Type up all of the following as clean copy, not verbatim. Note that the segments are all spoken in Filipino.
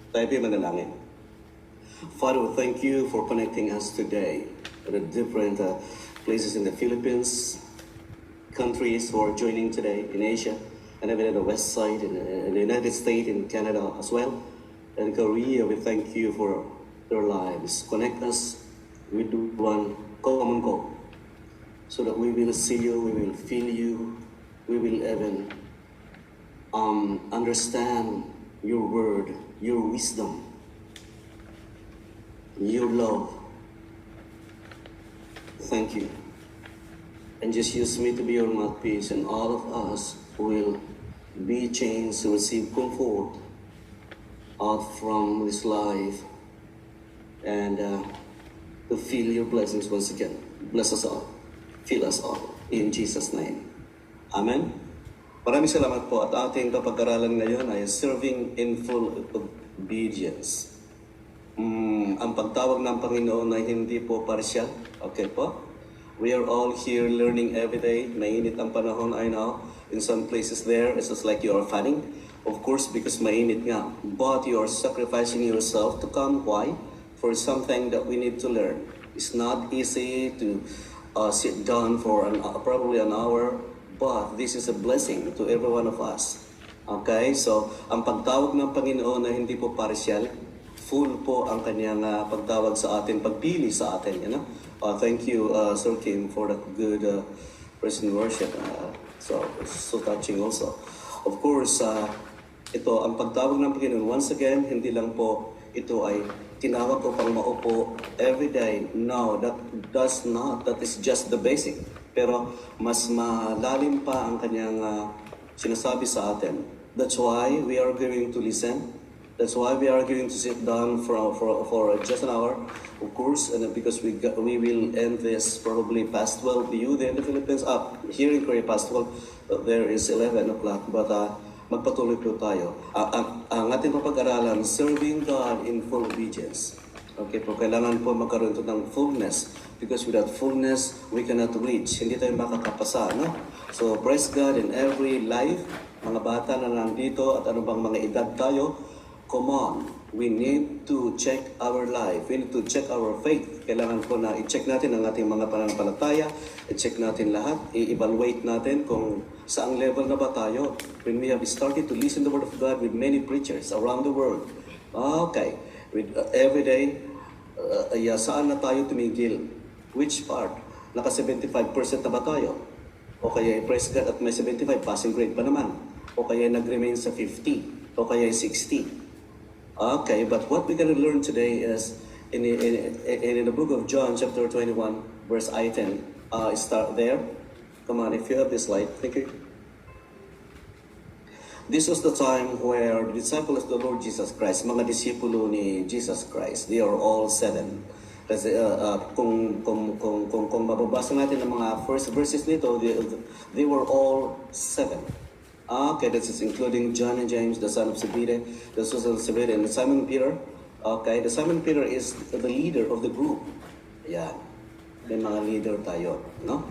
Tayo po'y manalangin. Father, we thank you for connecting us today to the different places in the Philippines, countries who are joining today in Asia, and even in the West Side, in the United States, in Canada as well, and Korea. We thank you for their lives. Connect us with one common goal, so that we will see you, we will feel you, we will even understand your word, your wisdom, your love. Thank you. And just use me to be your mouthpiece, and all of us will be changed to receive comfort out from this life and to feel your blessings once again. Bless us all. Fill us all. In Jesus' name. Amen. Maraming salamat po, at ating kapag-aralan ngayon ay serving in full obedience. Ang pagtawag ng Panginoon ay hindi po partial. Okay po? We are all here learning every day. Mainit ang panahon, I know. In some places there, it's just like you are fanning. Of course, because mainit nga. But you are sacrificing yourself to come. Why? For something that we need to learn. It's not easy to sit down for probably an hour. But this is a blessing to every one of us. Okay? So, ang pagtawag ng Panginoon ay hindi po partial. Full po ang kanyang pagtawag sa atin, pagpili sa atin. You know? Thank you, Sir Kim, for that good praise and worship. So touching also. Of course, ito, ang pagtawag ng Panginoon, once again, hindi lang po ito ay tinawag ko pang maupo every day. No, that is just the basic. Pero mas malalim pa ang kanyang sinasabi sa atin. That's why we are going to listen. That's why we are going to sit down for just an hour, of course, and because we will end this probably past 12 you there in the Philippines. Here in Korea past 12, there is 11 o'clock, but magpatuloy po tayo. Ang ating papag-aralan, serving God in full obedience. Okay po, kailangan po magkaroon ito ng fullness, because without fullness, we cannot reach. Hindi tayo makakapasa, no? So praise God in every life, mga bata na nandito at ano bang mga edad tayo. Come on, we need to check our life. We need to check our faith. Kailangan po na i-check natin ang ating mga pananampalataya, i-check natin lahat, i-evaluate natin kung saang level na ba tayo. When we have started to listen to the Word of God with many preachers around the world. Okay, with every day, saan na tayo tumigil? Which part? Naka 75% na ba tayo? O kaya praise God at may 75, passing grade pa naman. O kaya nag-remain sa 50. O kaya 60. Okay, but what we're going to learn today is in the book of John, chapter 21, verse 10. Start there. Come on, if you have this slide. Thank you. This was the time where the disciples of the Lord Jesus Christ, mga disipulo ni Jesus Christ, they are all 7. Kasi kung mababasa natin ang mga first verses nito, they were all 7. Okay, this is including John and James, the son of Zebedee, the son of Zebedee, and Simon Peter. Okay, the Simon Peter is the leader of the group. Ayan, may mga leader tayo, no?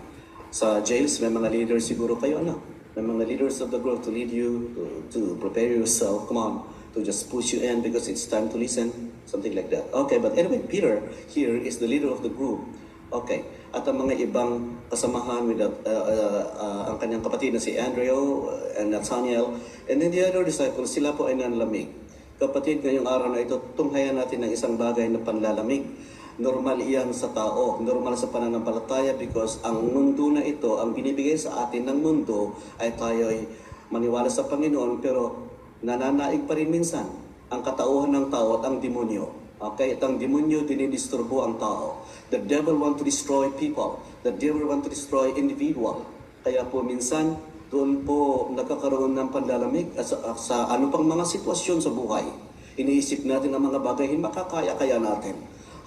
Sa jails, may mga leader siguro kayo, ano? May mga leaders of the group to lead you, to prepare yourself, come on, to just push you in because it's time to listen, something like that. Okay, but anyway, Peter here is the leader of the group. Okay, at ang mga ibang kasamahan with ang kanyang kapatid na si Andrew and Nathaniel, and then the other disciples, sila po ay nanlamig. Kapatid, ngayong araw na ito, tunghayan natin ng isang bagay na panlalamig. Normal iyan sa tao, normal sa pananampalataya, because ang mundo na ito, ang binibigay sa atin ng mundo ay tayo ay maniwala sa Panginoon, pero nananaig pa rin minsan ang katauhan ng tao at ang demonyo. Okay, at ang demonyo dinidisturbo ang tao. The devil want to destroy people. The devil want to destroy individual. Kaya po minsan, doon po nagkakaroon ng panlalamig sa ano pang mga sitwasyon sa buhay. Iniisip natin ang mga bagay, makakaya-kaya natin.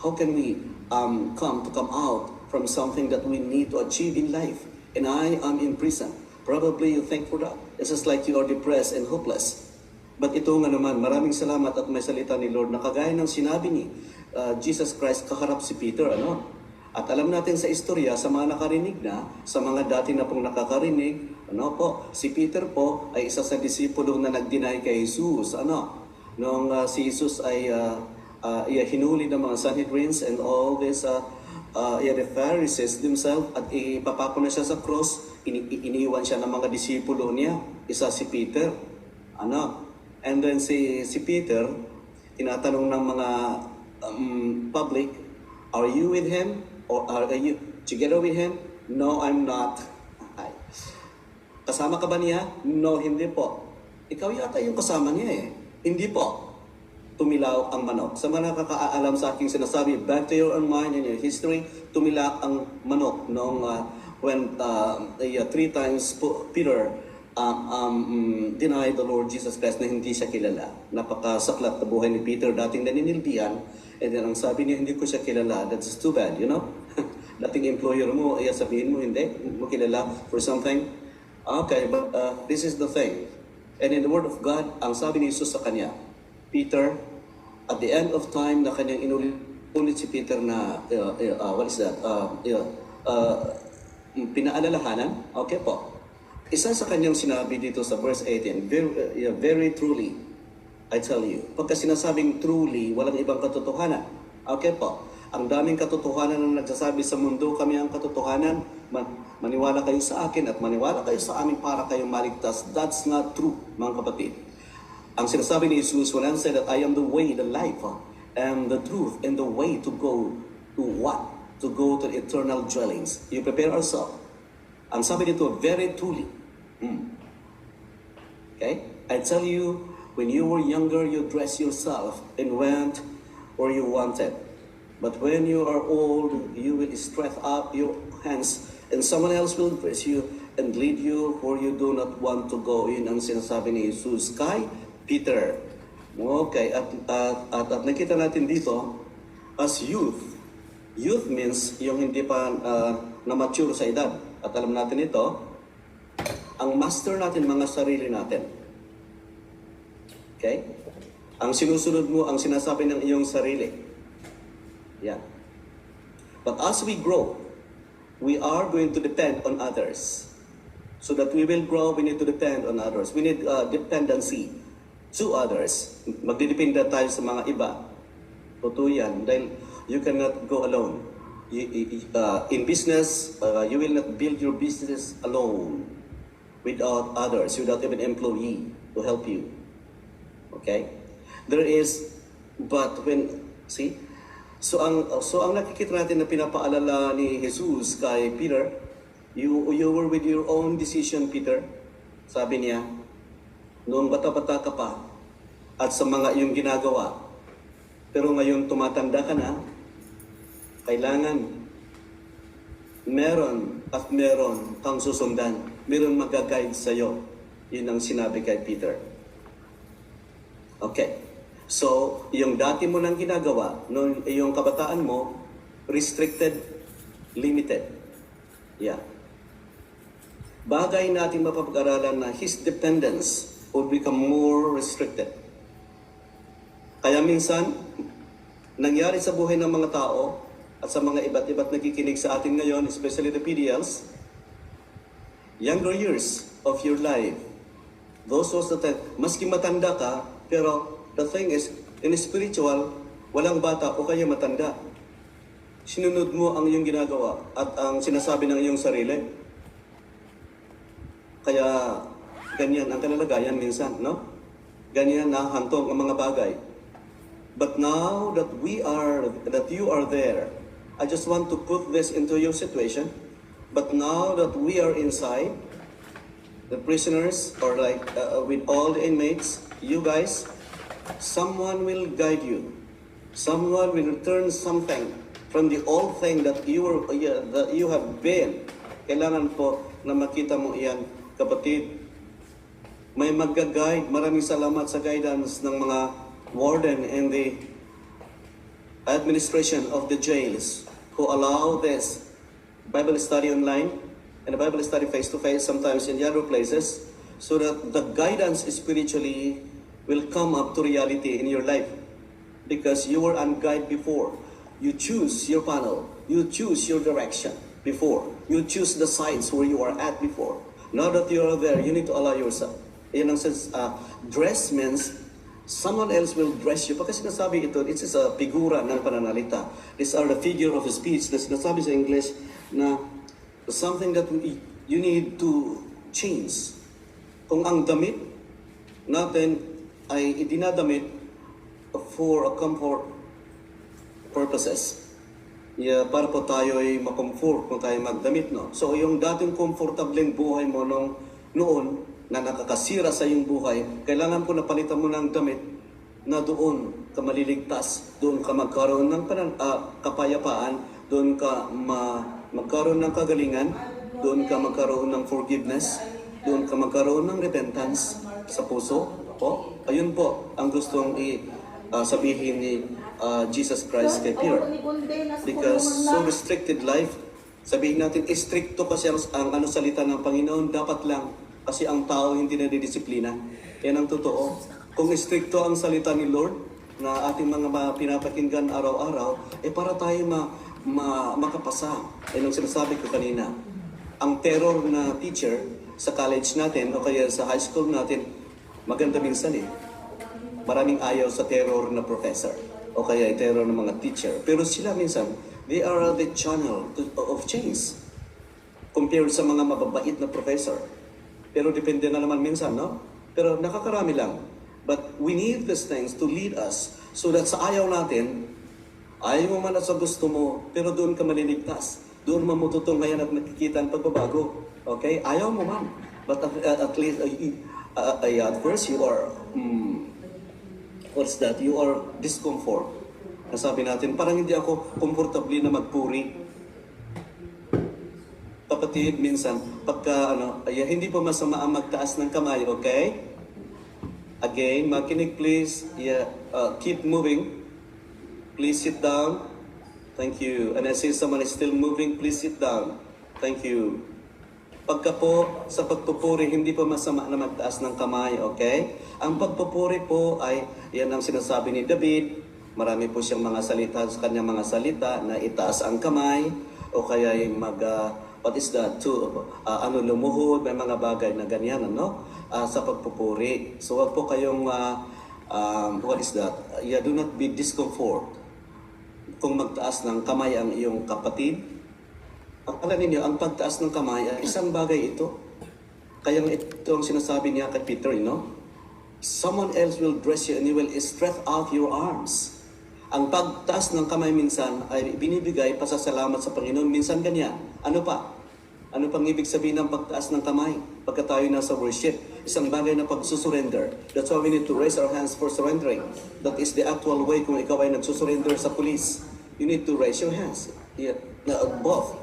How can we come out from something that we need to achieve in life? And I am in prison. Probably you think for that. It's just like you are depressed and hopeless. But ito nga naman, maraming salamat at may salita ni Lord na kagaya ng sinabi ni Jesus Christ, kaharap si Peter, ano? At alam natin sa istorya, sa mga nakarinig na, sa mga dati na pong nakakarinig, ano po, si Peter po ay isa sa disipulo na nag-deny kay Jesus, ano? Noong si Jesus ay hinuli ng mga Sanhedrins and all this, the Pharisees themselves, at ipapako na siya sa cross, iniwan siya ng mga disipulo niya. Isa si Peter. And then si Peter, tinatanong ng mga public, are you with him? Or are you together with him? No, I'm not. Ay. Kasama ka ba niya? No, hindi po. Ikaw yata yung kasama niya eh. Hindi po. Tumilaw ang manok. Sa mga nakakaalam sa aking sinasabi, back to your own mind and your history, tumilaw ang manok noong when 3 times Peter denied the Lord Jesus Christ na hindi siya kilala. Napakasaklat na buhay ni Peter, dating naninilbihan, and then ang sabi niya, hindi ko siya kilala. That's too bad, you know? Dating employer mo, sabihin mo, hindi mo kilala for something. Okay, but this is the thing. And in the Word of God, ang sabi ni Jesus sa kanya, Peter, at the end of time na kanyang inulit si Peter na, what is that? Pinaalalahanan. Okay po. Isa sa kanyang sinabi dito sa verse 18, very truly, I tell you. Pagka sinasabing truly, walang ibang katotohanan. Okay po. Ang daming katotohanan na nagsasabi sa mundo, kami ang katotohanan. Maniwala kayo sa akin at maniwala kayo sa amin para kayong maligtas. That's not true, mga kapatid. Ang sinasabi ni Jesus when I said that I am the way, the life, and the truth, and the way to go to what? To go to the eternal dwellings. You prepare ourselves. Ang sabi dito, very truly. Okay? I tell you, when you were younger, you dressed yourself and went where you wanted. But when you are old, you will stretch out your hands and someone else will dress you and lead you where you do not want to go. Yun ang sinasabi ni Jesus kay Peter. Okay, at nakita natin dito, as youth. Youth means yung hindi pa na-mature sa edad. At alam natin ito, ang master natin, mga sarili natin. Okay? Ang sinusunod mo, ang sinasabi ng iyong sarili. Yeah. But as we grow, we are going to depend on others. So that we will grow, we need to depend on others. We need dependency to others. Magdidependa tayo sa mga iba. Totoo yan. Dahil you cannot go alone. In business, you will not build your business alone without others, without even employee to help you. Okay? There is, but when, see? So ang nakikita natin na pinapaalala ni Jesus kay Peter, you were with your own decision, Peter. Sabi niya, noong bata-bata ka pa at sa mga iyong ginagawa, pero ngayon tumatanda ka na, kailangan meron at meron kang susundan. Meron mag-guide sa'yo. Yun ang sinabi kay Peter. Okay. So, yung dati mo nang ginagawa, nung yung kabataan mo, restricted, limited. Yeah. Bagay natin mapapag-aralan na his dependence will become more restricted. Kaya minsan, nangyari sa buhay ng mga tao at sa mga iba't-iba't nakikinig sa atin ngayon, especially the PDLs, younger years of your life, those was the time, maski matanda ka, pero the thing is, in spiritual, walang bata o kaya matanda. Sinunod mo ang iyong ginagawa at ang sinasabi ng iyong sarili. Kaya, ganyan ang kalalagayan minsan, no? Ganyan na hantong ang mga bagay. But now that you are there, I just want to put this into your situation. But now that we are inside, the prisoners, or like with all the inmates, you guys, someone will guide you. Someone will return something from the old thing that you have been. Kailangan po na makita mo iyan, kapatid. May mag-guide. Maraming salamat sa guidance ng mga warden and the administration of the jails who allow this Bible study online and the Bible study face-to-face, sometimes in the other places, so that the guidance spiritually will come up to reality in your life. Because you were unguided before. You choose your panel. You choose your direction before. You choose the sides where you are at before. Now that you are there, you need to allow yourself. Yan ang says, dress means Someone else will dress you. Pagka sinasabi ito, it is a figura ng pananalita. These are the figure of speech na sinasabi sa English na something that you need to change. Kung ang damit natin ay idinadamit for a comfort purposes. Yeah, para po tayo ay makomfort kung tayo magdamit, no? So yung dating komportableng buhay mo noon na nakakasira sa iyong buhay, kailangan po napalitan mo ng damit na doon ka maliligtas, doon ka magkaroon ng kapayapaan, doon ka magkaroon ng kagalingan, doon ka magkaroon ng forgiveness, doon ka magkaroon ng repentance sa puso. Po, ayun po ang gustong sabihin ni Jesus Christ kay Peter. Because so restricted life, sabihin natin, stricto kasi ang salita ng Panginoon, dapat lang. Kasi ang tao hindi nadidisiplina. Yan ang totoo. Kung stricto ang salita ni Lord, na ating mga pinapakinggan araw-araw, para tayo makapasa. Yan ang sinasabi ko kanina. Ang terror na teacher sa college natin o kaya sa high school natin, maganda minsan Maraming ayaw sa terror na professor o kaya terror ng mga teacher. Pero sila minsan, they are the channel of change compared sa mga mababait na professor. Pero depende na naman minsan, no? Pero nakakarami lang. But we need these things to lead us so that sa ayaw natin, ayaw mo man at sa gusto mo, pero doon ka maliligtas. Doon mamututunghayan at makikita ang pagbabago. Okay? Ayaw mo man. But at least, at first, you are, what's that? You are discomfort. Nasabi natin, parang hindi ako comfortably na magpuri. Kapatid, minsan, pagka, hindi pa masama ang magtaas ng kamay, okay? Again, makinig please. Yeah, keep moving. Please sit down. Thank you. And I see someone is still moving, please sit down. Thank you. Pagka po sa pagpupuri, hindi pa masama na magtaas ng kamay, okay? Ang pagpupuri po ay, yan ang sinasabi ni David. Marami po siyang mga salita sa kanyang mga salita na itaas ang kamay o kaya what is that? Lumuhod, may mga bagay na ganyan, sa pagpupuri. So wag po kayong, what is that? Do not be discomfort kung magtaas ng kamay ang iyong kapatid. Akala ninyo, ang pagtaas ng kamay ay isang bagay ito. Kaya ito ang sinasabi niya kay Peter, someone else will dress you and you will stretch out your arms. Ang pagtaas ng kamay minsan ay binibigay pasasalamat sa Panginoon. Minsan ganyan. Ano pa? Ano pang ibig sabihin ng pagtaas ng kamay? Pagka tayo nasa worship, isang bagay na pagsusurrender. That's why we need to raise our hands for surrendering. That is the actual way kung ikaw ay nagsusurrender sa police. You need to raise your hands. Yeah, both.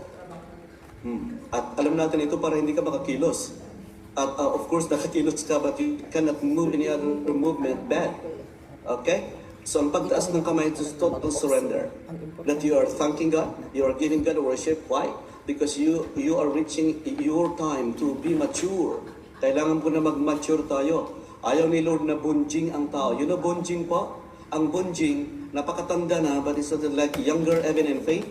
At alam natin ito para hindi ka makakilos. At of course, nakakilos ka but you cannot move any other movement bad. Okay? So ang pagtaas ng kamay is total surrender. That you are thanking God, you are giving God worship. Why? Because you are reaching your time to be mature. Kailangan po na mag-mature tayo. Ayaw ni Lord na bunjing ang tao. You know bunjing po? Ang bunjing, napakatanda na but it's like younger even in faith.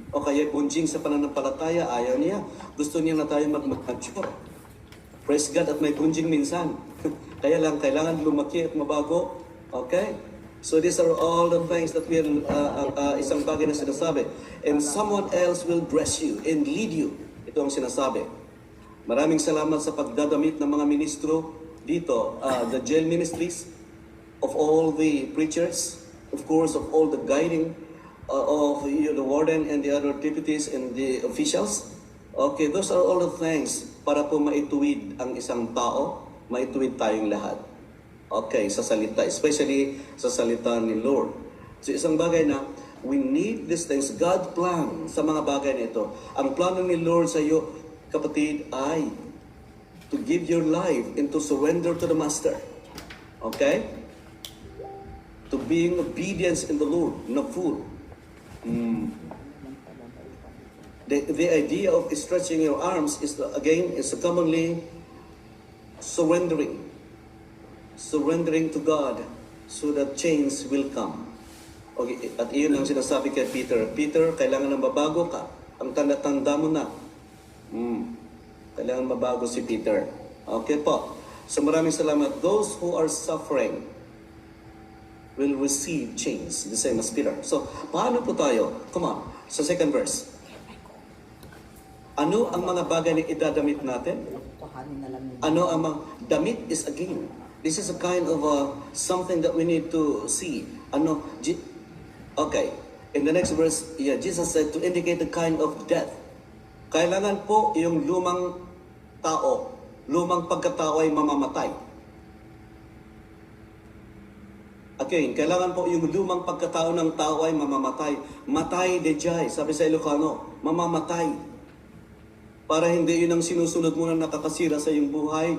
O kaya bunjing sa pananampalataya, ayaw niya. Gusto niya na tayo mag-mature. Praise God at may bunjing minsan. Kaya lang, kailangan lumaki at mabago. Okay? So these are all the things that will, isang bagay na sinasabi. And someone else will dress you and lead you. Ito ang sinasabi. Maraming salamat sa pagdadamit ng mga ministro dito. The jail ministries, of all the preachers, of course, of all the guiding, of the warden and the other deputies and the officials. Okay, those are all the things para po maituwid ang isang tao, maituwid tayong lahat. Okay, sa salita, especially sa salita ni Lord. So isang bagay na, we need these things, God plan sa mga bagay na ito. Ang plano ni Lord sa iyo, kapatid, ay to give your life and to surrender to the Master. Okay? To being obedience in the Lord, not fool. The idea of stretching your arms is commonly surrendering to God so that change will come. Okay, at iyon ang sinasabi kay Peter. Peter, kailangan na mabago ka. Ang tanda-tanda mo na. Kailangan mabago si Peter. Okay po. So maraming salamat. Those who are suffering will receive change, the same as Peter. So, paano po tayo? Come on, sa second verse. Ano ang mga bagay na idadamit natin? Ano ang mga damit is again. This is a kind of something that we need to see. Ano? Okay. In the next verse, Jesus said to indicate the kind of death. Kailangan po yung lumang tao, lumang pagkatao ay mamamatay. Again, kailangan po yung lumang pagkatao ng tao ay mamamatay. Matay de jay, sabi sa Ilocano, mamamatay. Para hindi yun ang sinusunod mo na nakakasira sa iyong buhay.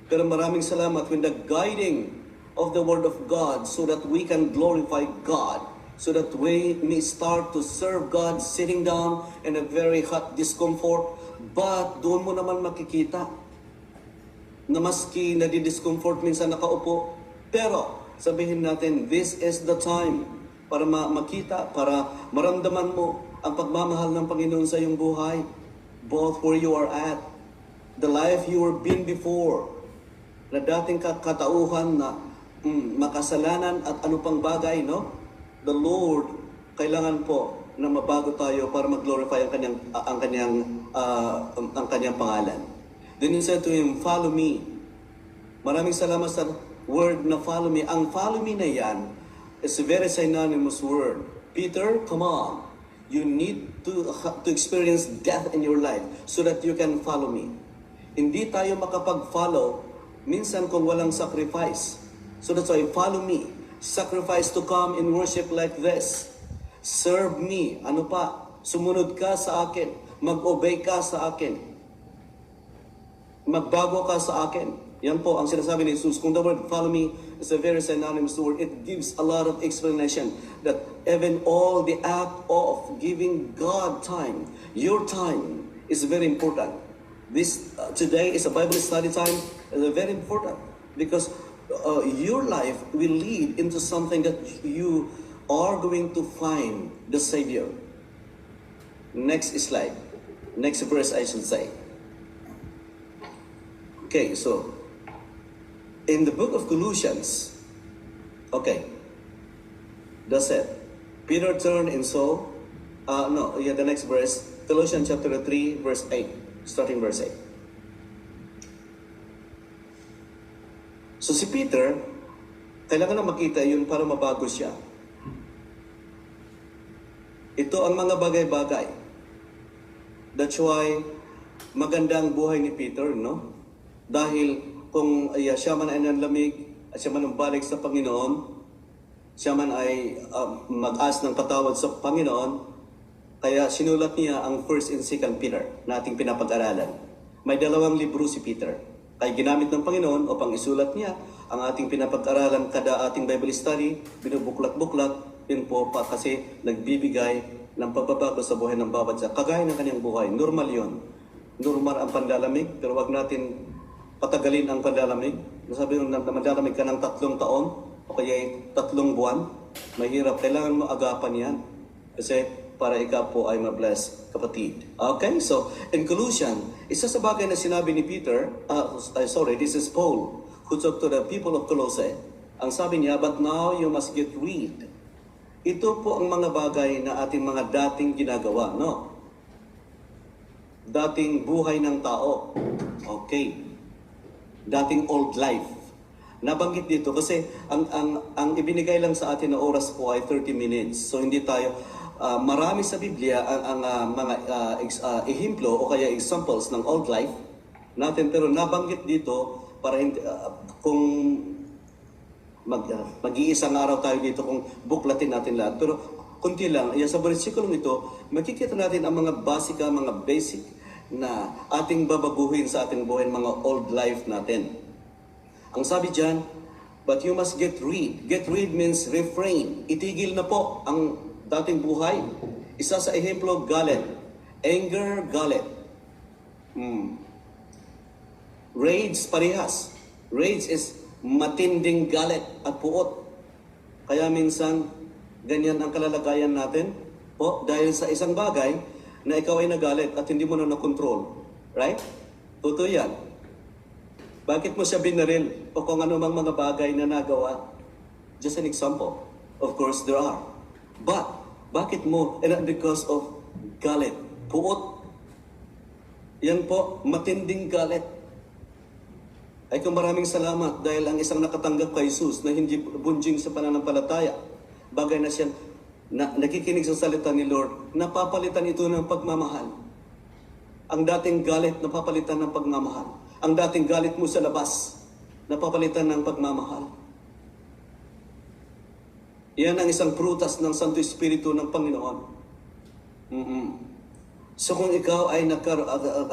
Pero maraming salamat when the guiding of the Word of God so that we can glorify God, so that we may start to serve God sitting down in a very hot discomfort. But doon mo naman makikita na maski nadidiscomfort minsan nakaupo, pero sabihin natin, this is the time para makita, para maramdaman mo ang pagmamahal ng Panginoon sa iyong buhay. Both where you are at, the life you were been before, na dating katauhan na makasalanan at ano pang bagay, no? The Lord, kailangan po na mabago tayo para mag-glorify ang kanyang pangalan. Then he said to him, follow me. Maraming salamat sa word na follow me. Ang follow me na yan is a very synonymous word. Peter, come on. You need to experience death in your life so that you can follow me. Hindi tayo makapag-follow minsan kung walang sacrifice. So that's why follow me. Sacrifice to come in worship like this. Serve me. Ano pa? Sumunod ka sa akin. Mag-obey ka sa akin. Magbago ka sa akin. Yan po ang sinasabi ni Jesus. Kung the word follow me is a very synonymous word, it gives a lot of explanation that even all the act of giving God time, your time is very important. This today is a Bible study time, is very important because your life will lead into something that you are going to find the Savior. Next slide. Next verse I should say. Okay, so in the book of Colossians, okay, that's it. Peter turned and saw, the next verse, Colossians chapter 3, verse 8, starting verse 8. So si Peter, kailangan na makita yun para mabago siya. Ito ang mga bagay-bagay. That's why magandang buhay ni Peter, no? Dahil kung siya man ay nanlamig at siya man ang balik sa Panginoon, siya man ay mag-ask ng patawad sa Panginoon, kaya sinulat niya ang 1st and 2nd Peter na ating pinapag-aralan. May dalawang libro si Peter. Kaya ginamit ng Panginoon upang isulat niya ang ating pinapag-aralan kada ating Bible study, binubuklat-buklat, yun po pa kasi nagbibigay ng pagbabago sa buhay ng bawat isa. Kagaya ng kanyang buhay, normal yun. Normal ang panlalamig, pero wag natin patagalin ang panlalamig. Nasabi nyo na manlalamig ka ng 3 taon o kaya 3 buwan. Mahirap. Kailangan mo agapan yan. Kasi para ikaw po ay ma-bless, kapatid. Okay? So, in Colossians, isa sa bagay na sinabi ni Peter, this is Paul, who talked to the people of Colossae. Ang sabi niya, but now you must get rid. Ito po ang mga bagay na ating mga dating ginagawa, no? Dating buhay ng tao. Okay. Dating old life. Nabanggit dito kasi ang ibinigay lang sa atin na oras po ay 30 minutes. So hindi tayo marami sa Biblia ang mga ehemplo o kaya examples ng old life natin, pero nabanggit dito para hindi kung mag-iisang araw tayo dito kung buklatin natin lahat. Pero kunti lang, sa bersikulong ito, makikita natin ang mga basika, mga basic na ating babaguhin sa ating buhay, mga old life natin. Ang sabi dyan, but you must get rid. Get rid means refrain. Itigil na po ang dating buhay. Isa sa ehemplo, galit. Anger, galit. Rage, parehas. Rage is matinding galit at puot. Kaya minsan, ganyan ang kalalagayan natin po dahil sa isang bagay na ikaw ay nagalit at hindi mo na nakontrol. Right? Totoo yan. Bakit mo siya binaril? O kung ano mang mga bagay na nagawa? Just an example. Of course, there are. But, bakit mo? And because of galit. Puot. Yan po, matinding galit. Ay kung maraming salamat dahil ang isang nakatanggap kay Jesus na hindi bunjing sa pananampalataya, bagay na siya nakikinig sa salita ni Lord, napapalitan ito ng pagmamahal. Ang dating galit, napapalitan ng pagmamahal. Ang dating galit mo sa labas, napapalitan ng pagmamahal. Yan ang isang prutas ng Santo Espiritu ng Panginoon. So kung ikaw ay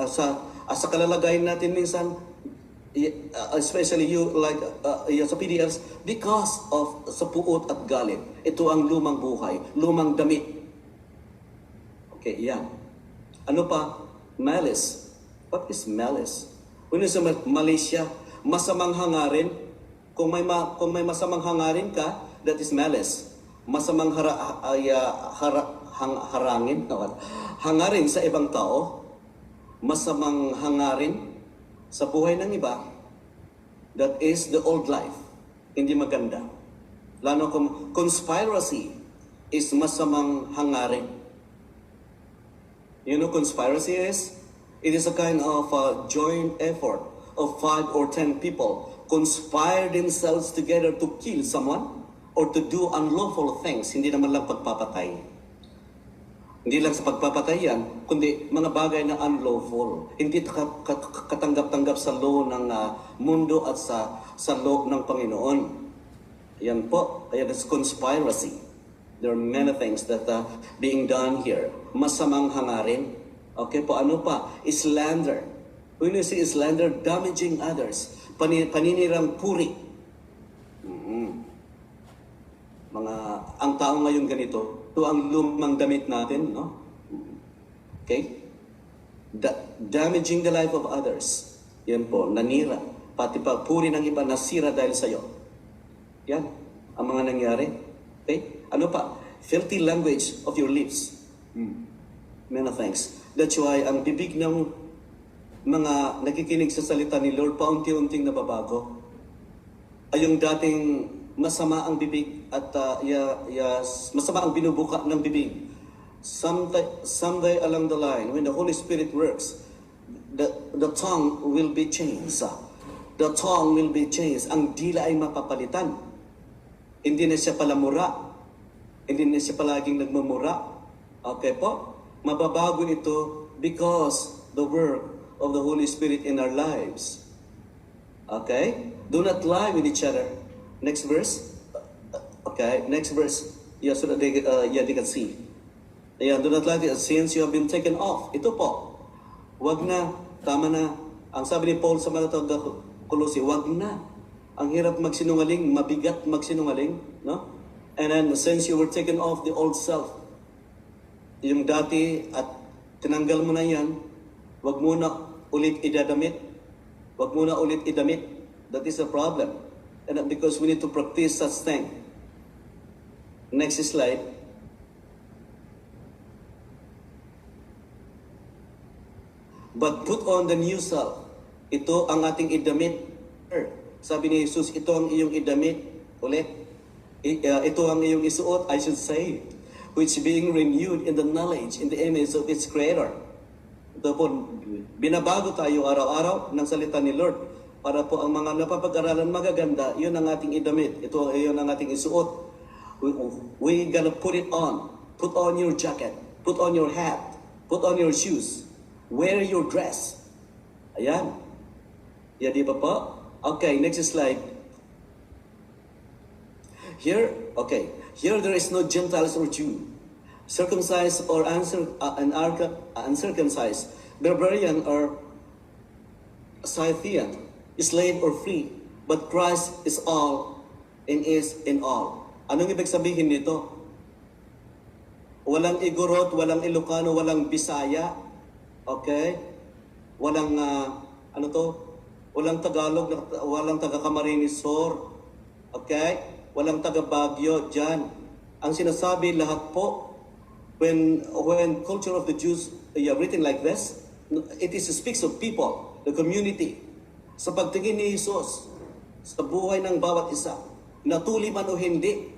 sa kalalagayan natin minsan, especially you like sa PDLs, because of sa puot at galit, ito ang lumang buhay, lumang damit. Okay, yan. Ano pa? Malice. What is malice? When sa Malaysia, masamang hangarin. Kung may masamang hangarin ka, that is malice. Masamang harangin, hangarin sa ibang tao, masamang hangarin sa buhay ng iba, that is the old life. Hindi maganda. Lalo kung conspiracy is masamang hangarin. You know conspiracy is? It is a kind of a joint effort of 5 or 10 people conspire themselves together to kill someone or to do unlawful things. Hindi naman lang pagpapatay. Hindi lang sa pagpapatay yan, kundi mga bagay na unlawful. Hindi katanggap-tanggap sa law ng mundo at sa law ng Panginoon. Yan po, ayan is conspiracy. There are many things that being done here. Masamang hangarin. Okay po, ano pa? Slander. When you see slander, damaging others. Paninirang puri. Ang tao ngayon ganito, ito ang lumang damit natin, no? Okay? Damaging the life of others. Yan po, nanira. Pati pa, puri ng iba, nasira dahil sa'yo. Yan, ang mga nangyari. Okay? Ano pa? Filthy language of your lips. Many thanks. That's why ang bibig ng mga nakikinig sa salita ni Lord paunti-unting nababago. Ay yung dating masama ang bibig at masama ang binubuka ng bibig. Someday along the line, when the Holy Spirit works, the tongue will be changed. The tongue will be changed. Ang dila ay mapapalitan. Hindi na siya palamura. Hindi na siya palaging nagmamura. Okay po? Mababago ito because the work of the Holy Spirit in our lives. Okay? Do not lie with each other. Next verse. Okay, next verse. Yeah, so that they can see. Yeah, do not lie since you have been taken off. Ito po. Wag na. Tama na. Ang sabi ni Paul sa mga Colossae, wag na. Ang hirap magsinungaling, mabigat magsinungaling, no? And then since you were taken off the old self, yung dati at tinanggal mo na yan, wag mo na ulit idadamit. Wag mo na ulit idamit. That is a problem. And because we need to practice such thing. Next slide. But put on the new self. Ito ang ating idamit. Sabi ni Jesus, ito ang iyong idamit. Ulit. Ito ang iyong isuot, I should say, which being renewed in the knowledge, in the image of its Creator. Ito po, binabago tayo araw-araw ng salita ni Lord para po ang mga napapag-aralan magaganda, yun ang ating idamit. Ito yun ang ating isuot. We gonna put it on. Put on your jacket. Put on your hat. Put on your shoes. Wear your dress. Ayan. Yan, di ba po? Okay, next slide. Here there is no Gentiles or Jew, circumcised or uncircumcised, barbarian or Scythian, slave or free, but Christ is all and is in all. Anong ibig sabihin nito? Walang Igorot, walang Ilocano, walang Bisaya, okay? Walang, walang Tagalog, walang taga-Camarines Sur, okay? Walang taga-Baguio dyan. Ang sinasabi lahat po, when culture of the Jews written like this, it speaks of people, the community. sa pagtingin ni Jesus sa buhay ng bawat isa, natuli man o hindi.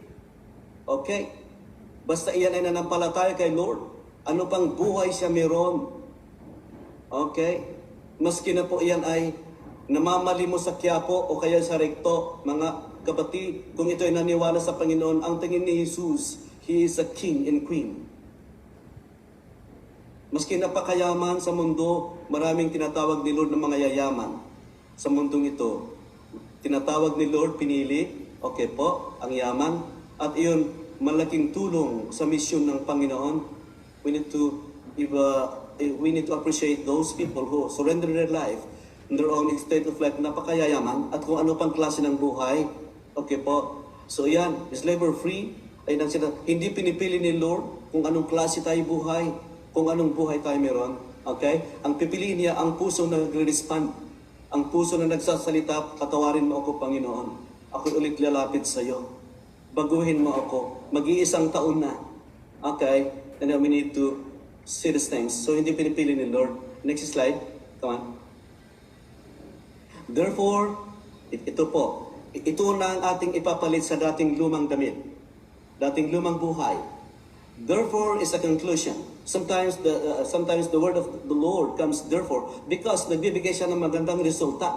Okay? Basta iyan ay nanampalataya kay Lord, ano pang buhay siya meron. Okay? Maski na po iyan ay namamali mo sa Quiapo o kaya sa Recto, mga kapatid, kung ito ay naniwala sa Panginoon, ang tingin ni Jesus, He is a King and Queen. Maski napakayaman sa mundo, maraming tinatawag ni Lord ng mga yayaman sa mundong ito. Tinatawag ni Lord, pinili, okay po, ang yaman, at iyon, malaking tulong sa misyon ng Panginoon. We need to appreciate those people who surrender their life in their own state of life, napakayayaman, at kung ano pang klase ng buhay. Okay po. So yan, slavery free, ay hindi pinipili ni Lord kung anong klase tayo buhay, kung anong buhay tayo meron. Okay? Ang pipiliin niya, ang puso na nagre-respond, ang puso na nagsasalita, patawarin mo ako, Panginoon. Ako'y ulit lalapit sa iyo. Baguhin mo ako. Mag-iisang taon na. Okay? And then we need to see these things. So hindi pinipili ni Lord. Next slide. Come on. Therefore, ito po, ito na ang ating ipapalit sa dating lumang damit, dating lumang buhay. Therefore is a conclusion. Sometimes the word of the Lord comes therefore because nagbibigay siya ng magandang resulta.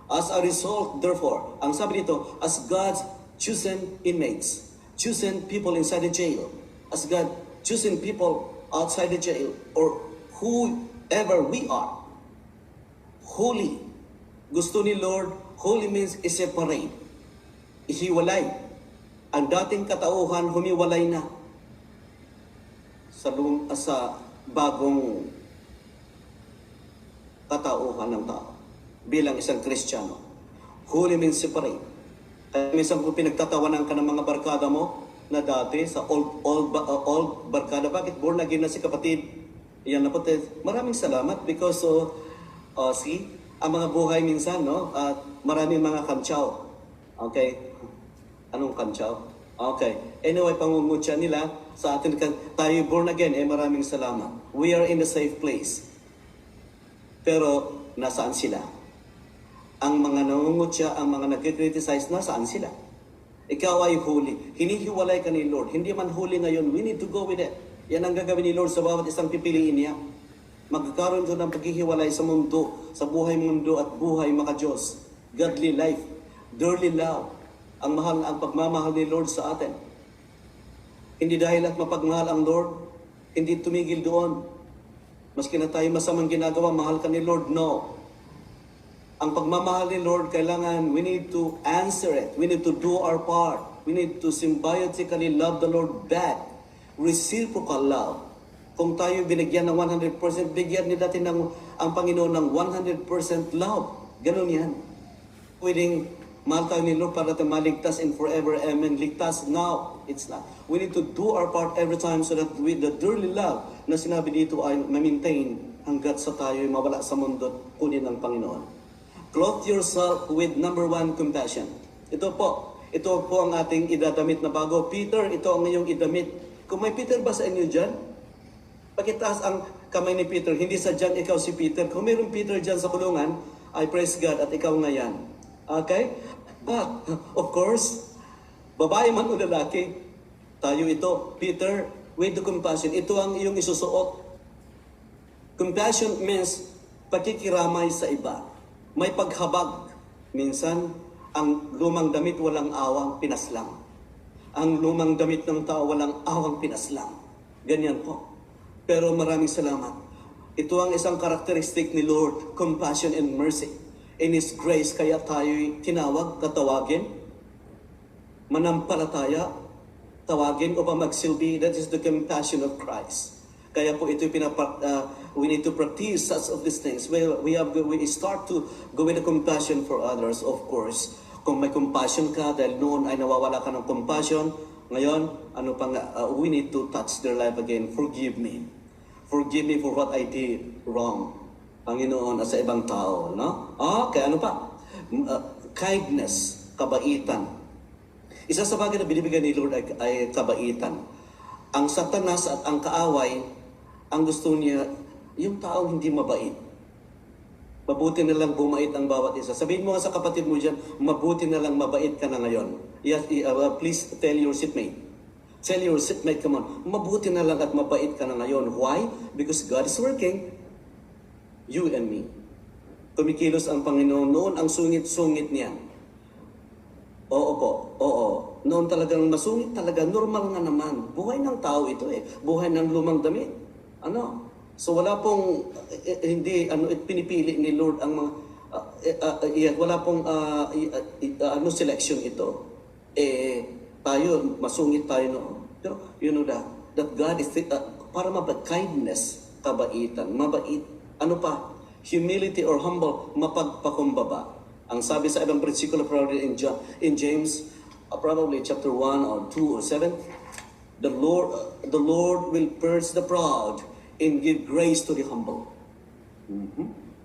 As a result, therefore, ang sabi dito, as God's chosen inmates, chosen people inside the jail, as God chosen people outside the jail, or whoever we are, holy. Gusto ni Lord, holy means i-separate, ihiwalay. Ang dating katauhan, humiwalay na sa bagong katauhan ng tao bilang isang Kristiyano. Holy means separate. Kaya minsan kung pinagtatawanan ka ng mga barkada mo na dati sa old barkada, bakit born again na si kapatid? Yan na po. Maraming salamat because see, ang mga buhay minsan, no? At maraming mga kantsaw. Okay? Anong kantsaw? Okay. Anyway, pangungutya nila sa atin, tayo born again, maraming salamat. We are in a safe place. Pero, nasaan sila? Ang mga nangungutya, ang mga nag-criticize, nasaan sila? Ikaw ay huli. Hinihiwalay ka ni Lord. Hindi man huli ngayon, we need to go with it. Yan ang gagawin ni Lord sa bawat isang pipiliin niya. Magkakaroon doon ng paghihiwalay sa mundo, sa buhay mundo at buhay maka-Diyos. Godly life, dearly love. Ang pagmamahal ni Lord sa atin. Hindi dahil at mapagmahal ang Lord, hindi tumigil doon. Maski na tayo masamang ginagawa, mahal ka ni Lord, no. Ang pagmamahal ni Lord, kailangan, we need to answer it. We need to do our part. We need to symbiotically love the Lord back. Reciprocal love. Kung tayo binigyan ng 100%, bigyan ni natin ang Panginoon ng 100% love. Ganun yan. Pwedeng mahal tayo ni Lord para tayo maligtas and forever, amen. Ligtas now. It's not. We need to do our part every time so that with the dearly love na sinabi dito ay ma-maintain hanggat sa tayo ay mawala sa mundo at kunin ng Panginoon. Clothe yourself with number 1, compassion. Ito po ang ating idadamit na bago. Peter, ito ang iyong idamit. Kung may Peter ba sa inyo dyan? Pakitaas ang kamay ni Peter. Hindi sa dyan ikaw si Peter. Kung mayroong Peter dyan sa kulungan, I praise God at ikaw nga yan. Okay? But, of course, babae man o lalaki, tayo ito. Peter, with the compassion, ito ang iyong isusuot. Compassion means pakikiramay sa iba. May paghabag. Minsan, ang lumang damit walang awang pinaslang. Ang lumang damit ng tao walang awang pinaslang. Ganyan po. Pero maraming salamat. Ito ang isang karakteristik ni Lord, compassion and mercy. In His grace, kaya tayo'y tinawag, tatawagin, manampalataya, tawagin o magsilbi. That is the compassion of Christ. Kaya po ito we need to practice such of these things. Well, we start to go with the compassion for others, of course. Kung may compassion ka, dahil noon ay nawawala ka ng compassion, ngayon, we need to touch their life again. Forgive me. Forgive me for what I did wrong. Panginoon, sa ibang tao, no? Okay, ano pa? Kindness, kabaitan. Isa sa bagay na binibigyan ni Lord ay kabaitan. Ang Satanas at ang kaaway, ang gusto niya, yung taong hindi mabait. Mabuti na lang bumait ang bawat isa. Sabihin mo nga sa kapatid mo dyan, mabuti na lang mabait ka na ngayon. Yes, please tell your seatmate. Tell your seatmate, come on, mabuti na lang at mabait ka na ngayon. Why? Because God is working. You and me. Kumikilos ang Panginoon. Noon ang sungit-sungit niya. Oo po, oo. Noon talagang masungit talaga. Normal nga naman. Buhay ng tao ito eh. Buhay ng lumang damit. Ano? So wala pong hindi pinipili ni Lord ang mga wala pong selection ito. Tayo masungit tayo no. Pero you know that God is para kindness, kabaitan, mabait. Ano pa? Humility or humble, mapagpakumbaba. Ang sabi sa ibang bersikulo probably in James probably chapter 1 or 2 or 7, the Lord will purge the proud and give grace to the humble.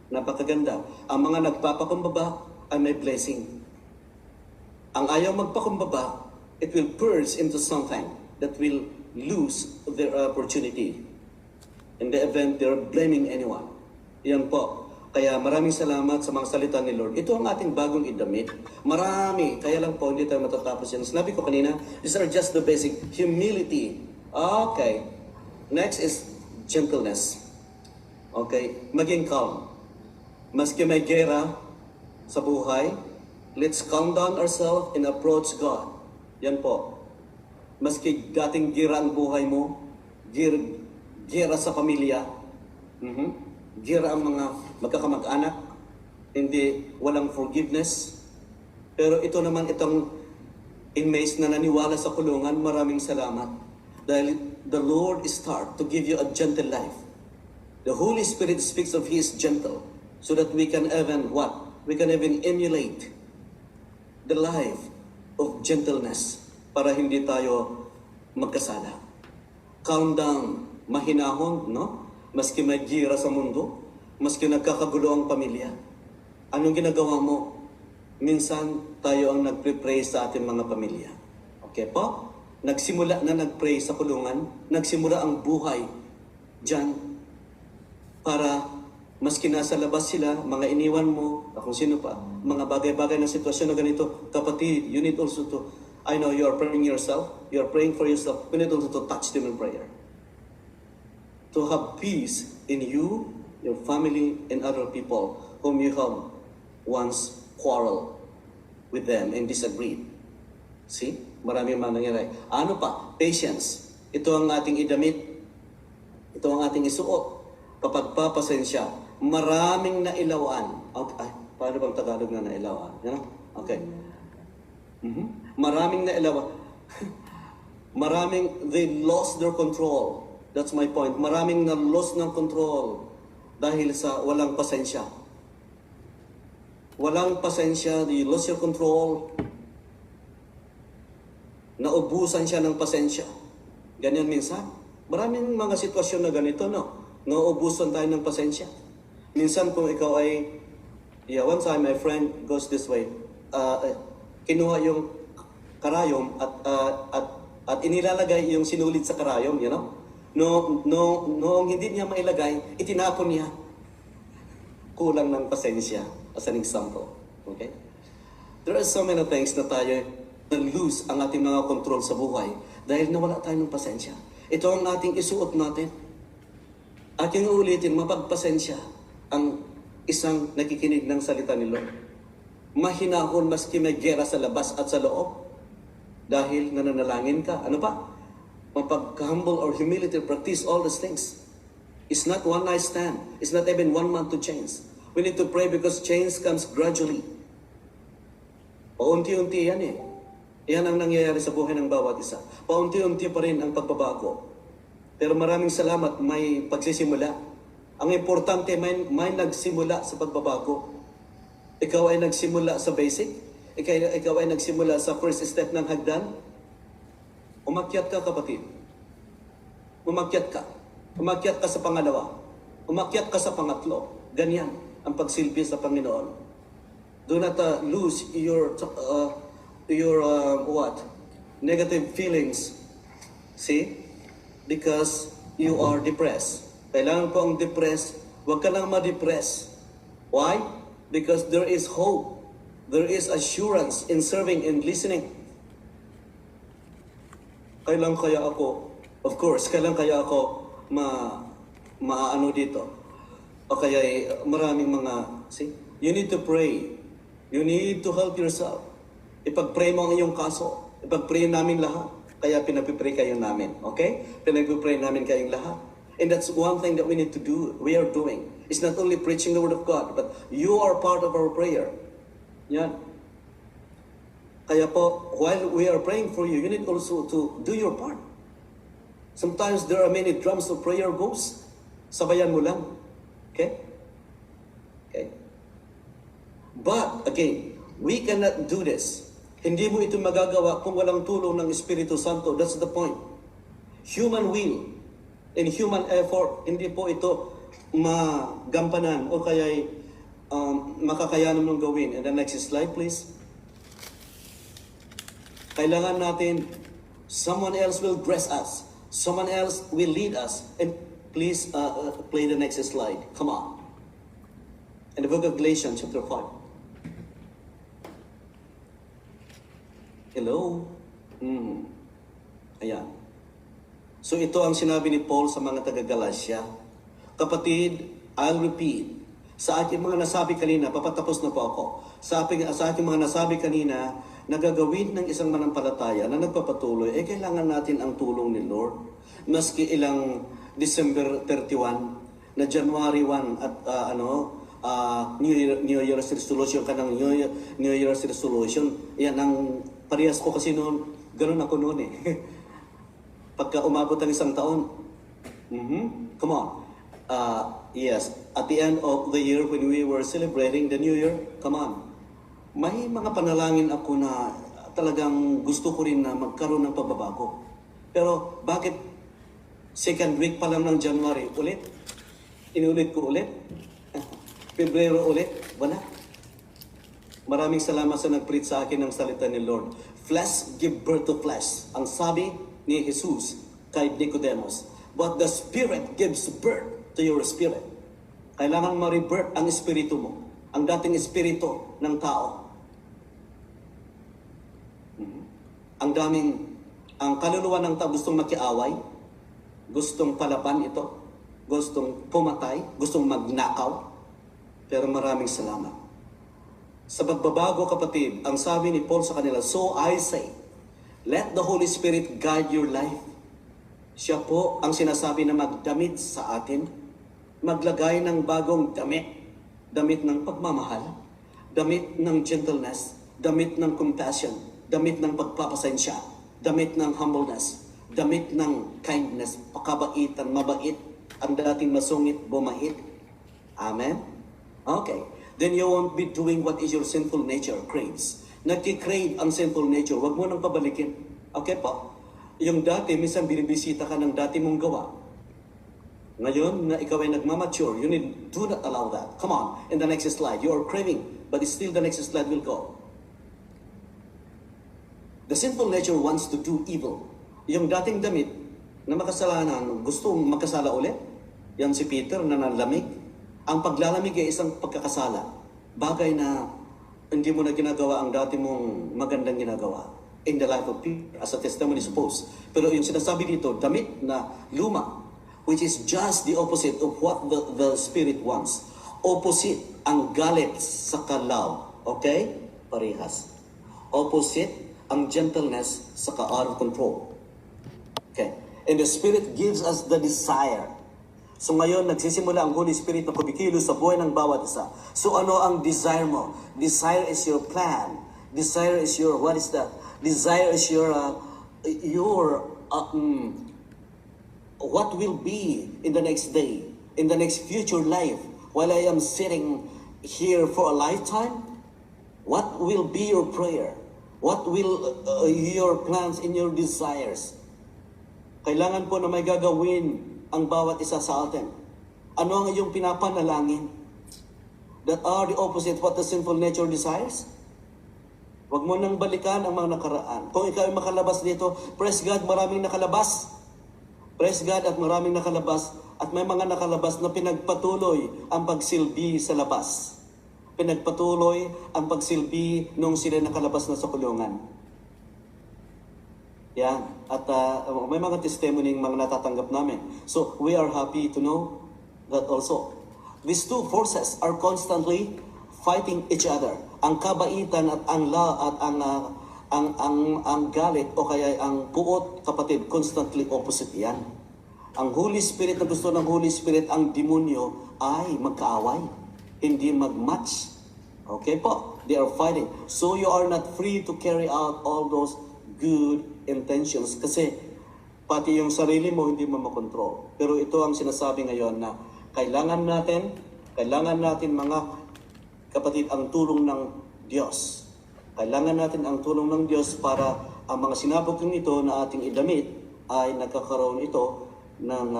Napakaganda. Ang mga nagpapakumbaba ay may blessing. Ang ayaw magpakumbaba, it will purge into something that will lose their opportunity. In the event they're blaming anyone. Yan po. Kaya maraming salamat sa mga salita ni Lord. Ito ang ating bagong idamit. Marami. Kaya lang po, hindi tayo matatapos yan. Sinabi ko kanina, these are just the basic. Humility. Okay. Next is gentleness. Okay? Maging calm. Maski may gera sa buhay, let's calm down ourselves and approach God. Yan po. Maski dating gira ang buhay mo, gira sa pamilya, gira ang mga magkakamag-anak, hindi walang forgiveness. Pero ito naman, itong inmates na naniwala sa kulungan, maraming salamat. Dahil the Lord is start to give you a gentle life. The Holy Spirit speaks of He is gentle so that we can even what? We can even emulate the life of gentleness para hindi tayo magkasala. Calm down, mahinahon, no? Maski may gira sa mundo, maski nagkakagulo ang pamilya. Anong ginagawa mo? Minsan tayo ang nagpre-pray sa ating mga pamilya. Okay po? Nagsimula na nag-pray sa kulungan, nagsimula ang buhay dyan para maski nasa labas sila, mga iniwan mo, kung sino pa, mga bagay-bagay na sitwasyon na ganito, kapatid, you need also to, I know you are praying yourself, you are praying for yourself, you need also to touch them in prayer. To have peace in you, your family, and other people whom you have once quarreled with them and disagreed. See? Marami man nangyari. Ano pa? Patience. Ito ang ating idamit. Ito ang ating isuot. Kapag papasensya, maraming nailawan. Ay, paano bang Tagalog na nailawan? Yan? Okay. Maraming nailawan. They lost their control. That's my point. Maraming na-lost ng control dahil sa walang pasensya. Walang pasensya, you lost your control. Naubusan siya ng pasensya. Ganyan minsan. Maraming mga sitwasyon na ganito, no? Naubusan tayo ng pasensya. Minsan kung ikaw ay, one time my friend goes this way, kinuha yung karayom at inilalagay yung sinulid sa karayom, you know? Noong hindi niya mailagay, itinapon niya. Kulang ng pasensya, as an example. Okay? There are so many things na tayo na-lose ang ating mga control sa buhay dahil nawala tayo ng pasensya. Ito ang ating isuot natin. Ating uulitin, mapagpasensya ang isang nakikinig ng salita ni Lord. Mahinahon maski may gera sa labas at sa loob dahil nananalangin ka. Ano pa? Mapag-humble or humility, practice all these things. It's not one night stand. It's not even 1 month to change. We need to pray because change comes gradually. Paunti-unti yan eh. Yan ang nangyayari sa buhay ng bawat isa. Paunti-unti pa rin ang pagbabago. Pero maraming salamat, may pagsisimula. Ang importante, may nagsimula sa pagbabago. Ikaw ay nagsimula sa basic. Ikaw ay nagsimula sa first step ng hagdan. Umakyat ka, kapatid. Umakyat ka. Umakyat ka sa pangalawa. Umakyat ka sa pangatlo. Ganyan ang pagsilbi sa Panginoon. Do not lose your negative feelings. See? Because you are depressed. Kailangan po ang depressed. Huwag ka lang ma-depress. Why? Because there is hope. There is assurance in serving and listening. Kailan kaya ako, of course, kailan kaya ako maano dito? O kaya maraming mga, see? You need to pray. You need to help yourself. Ipag-pray mo ang iyong kaso. Ipag-pray namin lahat. Kaya pinapipray kayo namin. Okay? Pinag-pray namin kayong lahat. And that's one thing that we need to do. We are doing. It's not only preaching the Word of God, but you are part of our prayer. Yan. Kaya po, while we are praying for you, you need also to do your part. Sometimes there are many drums of prayer goes. Sabayan mo lang. Okay? Okay? But, again, we cannot do this. Hindi mo ito magagawa kung walang tulong ng Espiritu Santo. That's the point. Human will and human effort, hindi po ito magampanan o kaya makakayanan mong gawin. And the next slide, please. Kailangan natin, someone else will dress us. Someone else will lead us. And please play the next slide. Come on. In the book of Galatians, chapter 5. Hello? Ayan. So ito ang sinabi ni Paul sa mga taga-Galatia. Kapatid, I'll repeat. Sa aking mga nasabi kanina, papatapos na po ako. Sa aking mga nasabi kanina, nagagawin ng isang manampalataya na nagpapatuloy, kailangan natin ang tulong ni Lord. Maski ilang December 31, na January 1 at New Year's resolution ka ng New Year's resolution. Yan ang parehas ko kasi noon, ganun ako noon eh. Pagka umabot ang isang taon, come on. Yes, at the end of the year when we were celebrating the New Year, come on. May mga panalangin ako na talagang gusto ko rin na magkaroon ng pagbabago. Pero bakit second week pa lang ng January ulit? Inulit ko ulit? Pebrero ulit? Wala. Maraming salamat sa nag-preach sa akin ng salita ni Lord. Flesh give birth to flesh. Ang sabi ni Jesus kay Nicodemus. But the Spirit gives birth to your spirit. Kailangan ma-rebirth ang espiritu mo. Ang dating espiritu ng tao. Ang kaluluwa ng tao gustong makiaway, gustong palaban ito, gustong pumatay, gustong magnakaw. Pero maraming salamat. Sa pagbabago, kapatid, ang sabi ni Paul sa kanila, so I say, let the Holy Spirit guide your life. Siya po ang sinasabi na magdamit sa atin, maglagay ng bagong damit. Damit ng pagmamahal, damit ng gentleness, damit ng compassion, damit ng pagpapasensya, damit ng humbleness, damit ng kindness, pakabaitan, mabait, ang dating masungit, bumait. Amen? Okay. Then you won't be doing what is your sinful nature craves. Nagkikrave ang sinful nature, wag mo nang pabalikin. Okay po? Yung dati, minsan binibisita ka ng dati mong gawa. Ngayon, na ikaw ay nagmamature, do not allow that. Come on, in the next slide. You are craving, but still the next slide will go. The sinful nature wants to do evil. Yung dating damit na makasalanan, gusto makasala ulit. Yan si Peter na nalamig. Ang paglalamig ay isang pagkakasala. Bagay na hindi mo na ginagawa ang dati mong magandang ginagawa in the life of Peter as a testimony suppose. Pero yung sinasabi dito, damit na luma, which is just the opposite of what the Spirit wants. Opposite ang galit sa love. Okay? Parehas. Opposite ang gentleness sa out of control. Okay? And the Spirit gives us the desire. So ngayon, nagsisimula ang Holy Spirit na kumikilos sa buhay ng bawat isa. So ano ang desire mo? Desire is your plan. Desire is your, what is that? Desire is your what will be in the next day, in the next future life, while I am sitting here for a lifetime? What will be your prayer? What will your plans and your desires? Kailangan po na may gagawin ang bawat isa sa atin. Ano ang iyong pinapanalangin? That are the opposite what the sinful nature desires? Huwag mo nang balikan ang mga nakaraan. Kung ikaw ay makalabas dito, praise God, maraming nakalabas. Praise God at maraming nakalabas. At may mga nakalabas na pinagpatuloy ang pagsilbi sa labas. pinagpatuloy ang pagsilbi nung sila nakalabas na sa kulungan. Yan. At may mga testimony mga natatanggap namin. So, we are happy to know that also. These two forces are constantly fighting each other. Ang kabaitan at ang galit o kaya ang puot, kapatid, constantly opposite yan. Ang Holy Spirit na gusto ng Holy Spirit, ang demonyo ay magkaaway, hindi magmatch. Okay po? They are fighting. So you are not free to carry out all those good intentions kasi pati yung sarili mo hindi mo makontrol. Pero ito ang sinasabi ngayon na kailangan natin mga kapatid ang tulong ng Diyos. Kailangan natin ang tulong ng Diyos para ang mga sinabog ito na ating idamit ay nagkakaroon ito ng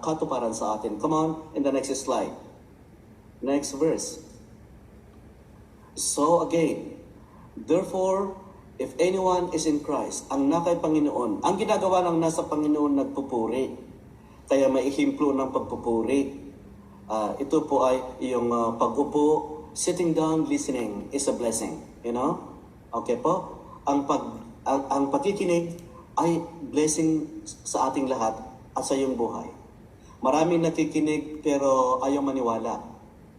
katuparan sa atin. Come on, in the next slide. Next verse. So again, therefore, if anyone is in Christ, ang nakay Panginoon, ang ginagawa ng nasa Panginoon nagpupuri. Kaya may ihimplo ng pagpupuri. Ito po ay yung pag-upo, sitting down, listening is a blessing. You know? Okay po? Ang pakikinig ay blessing sa ating lahat at sa iyong buhay. Maraming nakikinig pero ayaw maniwala.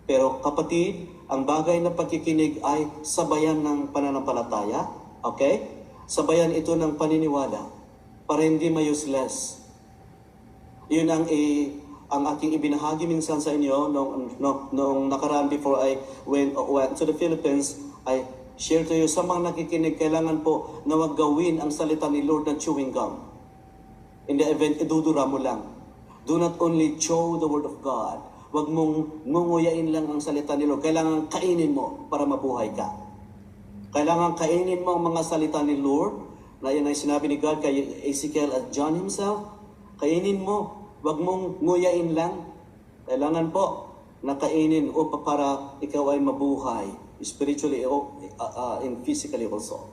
Pero kapatid, ang bagay na pakikinig ay sabayan ng pananampalataya. Okay? Sabayan ito ng paniniwala para hindi ma-useless. Yun ang aking ibinahagi minsan sa inyo noong nakaraan before I went to the Philippines. I share to you, sa mga nakikinig, kailangan po na wag gawin ang salita ni Lord na chewing gum. In the event, idudura mo lang. Do not only chew the word of God. Wag mong ngunguyain lang ang salita ni Lord. Kailangan kainin mo para mabuhay ka. Kailangan kainin mo ang mga salita ni Lord, na yan ay sinabi ni God kay Ezekiel at John himself. Kainin mo. Wag mong nguyain lang. Kailangan po na kainin o para ikaw ay mabuhay spiritually and physically also.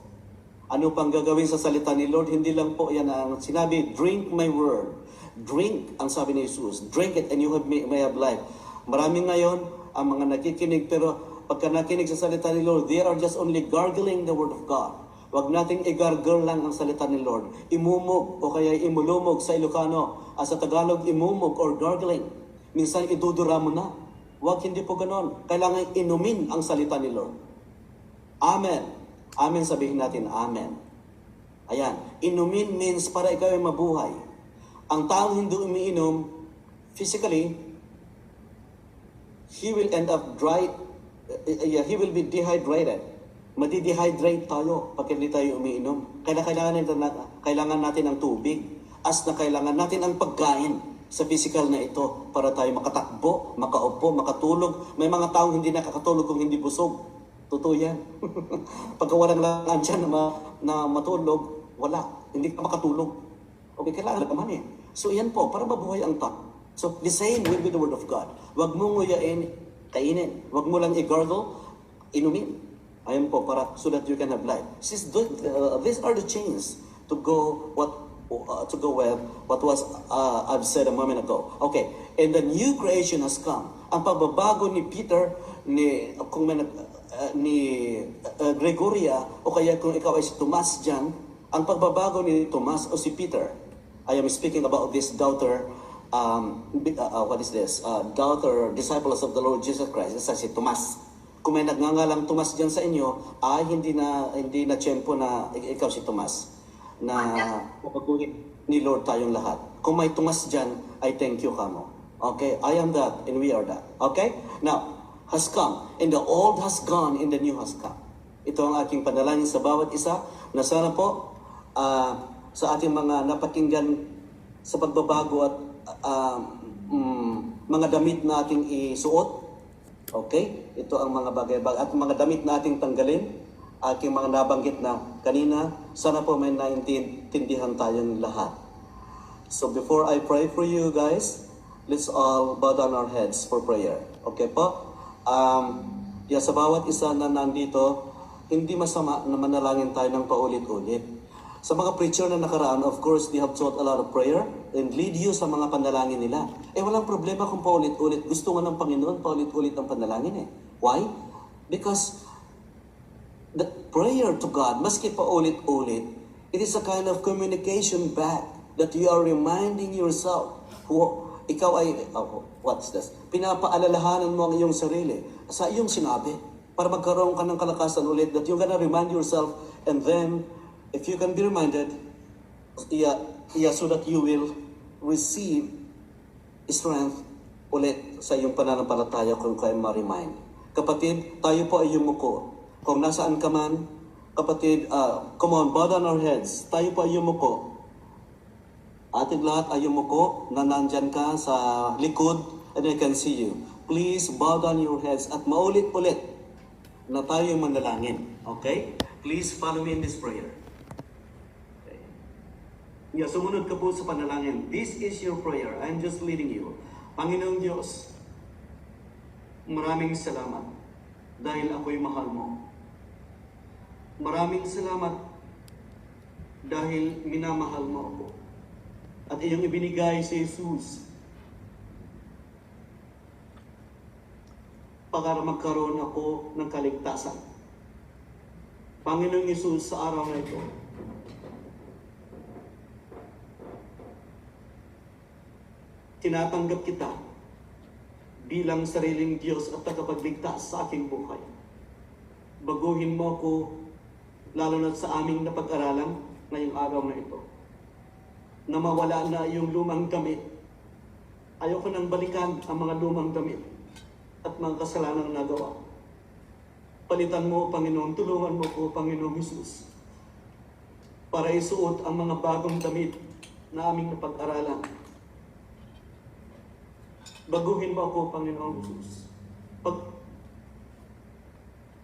Ano pang gagawin sa salita ni Lord? Hindi lang po yan ang sinabi, drink my word. Drink, ang sabi ni Jesus. Drink it and you may have life. Marami ngayon ang mga nakikinig pero pagka nakinig sa salita ni Lord, they are just only gargling the word of God. Wag nating i-gargle lang ang salita ni Lord. Imumog o kaya imulumog sa Ilocano. Sa Tagalog, imumog or gargling. Minsan idudura mo na. Wag, hindi po ganon. Kailangan inumin ang salita ni Lord. Amen. Amen, sabihin natin, amen. Ayan. Inumin means para ikaw ay mabuhay. Ang taong hindi umiinom, physically, he will end up dry. He will be dehydrated. Madi-dehydrate tayo pag hindi tayo umiinom. Kailangan natin ang tubig. As na kailangan natin ang pagkain sa physical na ito para tayo makatakbo, makaupo, makatulog. May mga taong hindi nakakatulog kung hindi busog. Totoo yan. Pagka walang lansya na matulog, wala. Hindi ka makatulog. Okay, kailangan naman eh. So yan po, para mabuhay ang tao. So the same will be the word of God. Huwag mo nguyain, kainin. Huwag mo lang i-gargle, inumin. Ayan po, para so that you can have life. These are the chains to go with what was I've said a moment ago. Okay, and the new creation has come. Ang pagbabago ni Peter, ni Gregoria, o kaya kung ikaw ay si Tomas dyan, ang pagbabago ni Tomas o si Peter, I am speaking about this doubter, doubter, disciples of the Lord Jesus Christ, isa si Tomas. Kung may nagngangalang Tomas dyan sa inyo, ay hindi na tiyempo na ikaw si Tomas. Na papaguhin ni Lord tayong lahat. Kung may Tomas dyan, I thank you kamo. Okay? I am that and we are that. Okay? Now, has come. And the old has gone and the new has come. Ito ang aking panalangin sa bawat isa na sana po sa ating mga napakinggan sa pagbabago at mga damit na ating isuot. Okay? Ito ang mga bagay-bagay. At mga damit na ating tanggalin, aking mga nabanggit na kanina, sana po may naintindihan tayong lahat. So before I pray for you guys, let's all bow down our heads for prayer. Okay po? Sa bawat isa na nandito, hindi masama na manalangin tayo ng paulit-ulit. Sa mga preacher na nakaraan, of course, they have taught a lot of prayer and lead you sa mga panalangin nila. Walang problema kung paulit-ulit. Gusto nga ng Panginoon, paulit-ulit ang panalangin eh. Why? Because the prayer to God, maski pa ulit-ulit, it is a kind of communication back that you are reminding yourself who ikaw ay, what's this? Pinapaalalahanan mo ang iyong sarili sa iyong sinabi para magkaroon ka ng kalakasan ulit that you're gonna remind yourself, and then, if you can be reminded, so that you will receive strength ulit sa iyong pananampalataya kung kayo ma-remind. Kapatid, tayo po ay yumuko. Kung nasaan ka man, kapatid, come on, bow down our heads. Tayo po ay yumuko. Ating lahat ay yumuko na nandyan ka sa likod and I can see you. Please bow down your heads at maulit-ulit na tayo yung manalangin. Okay? Please follow me in this prayer. Okay. Yeah, sumunod ka po sa panalangin. This is your prayer. I'm just leading you. Panginoong Diyos, maraming salamat dahil ako'y mahal mo. Maraming salamat dahil minamahal mo ako. At iyong ibinigay si Jesus para magkaroon ako ng kaligtasan. Panginoong Jesus, sa araw na ito, tinatanggap kita bilang sariling Diyos at tagapagligtas sa aking buhay. Baguhin mo ako, lalo na sa aming napag-aralan ngayong araw na ito, na mawala na yung lumang damit. Ayoko nang balikan ang mga lumang damit at mga kasalanang nagawa. Palitan mo, Panginoon, tulungan mo ko, Panginoong Jesus, para isuot ang mga bagong damit na aming napag-aralan. Baguhin mo ako, Panginoong Jesus.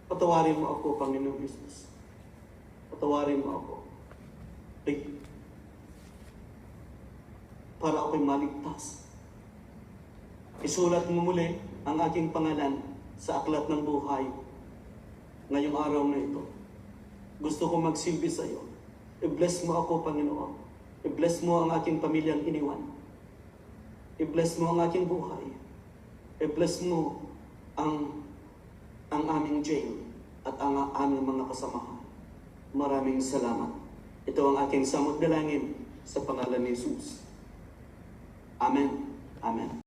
Patawarin mo ako, Panginoong Jesus. Patawarin mo ako. Para ako'y maligtas. Isulat mo muli ang aking pangalan sa aklat ng buhay ngayong araw na ito. Gusto ko magsilbi sa iyo. I-bless mo ako, Panginoon. I-bless mo ang aking pamilyang iniwan. I-bless mo ang aking buhay. I-bless mo ang aming jail at ang aming mga kasamahan. Maraming salamat. Ito ang aking samot dalangin sa pangalan ni Jesus. Amen. Amen.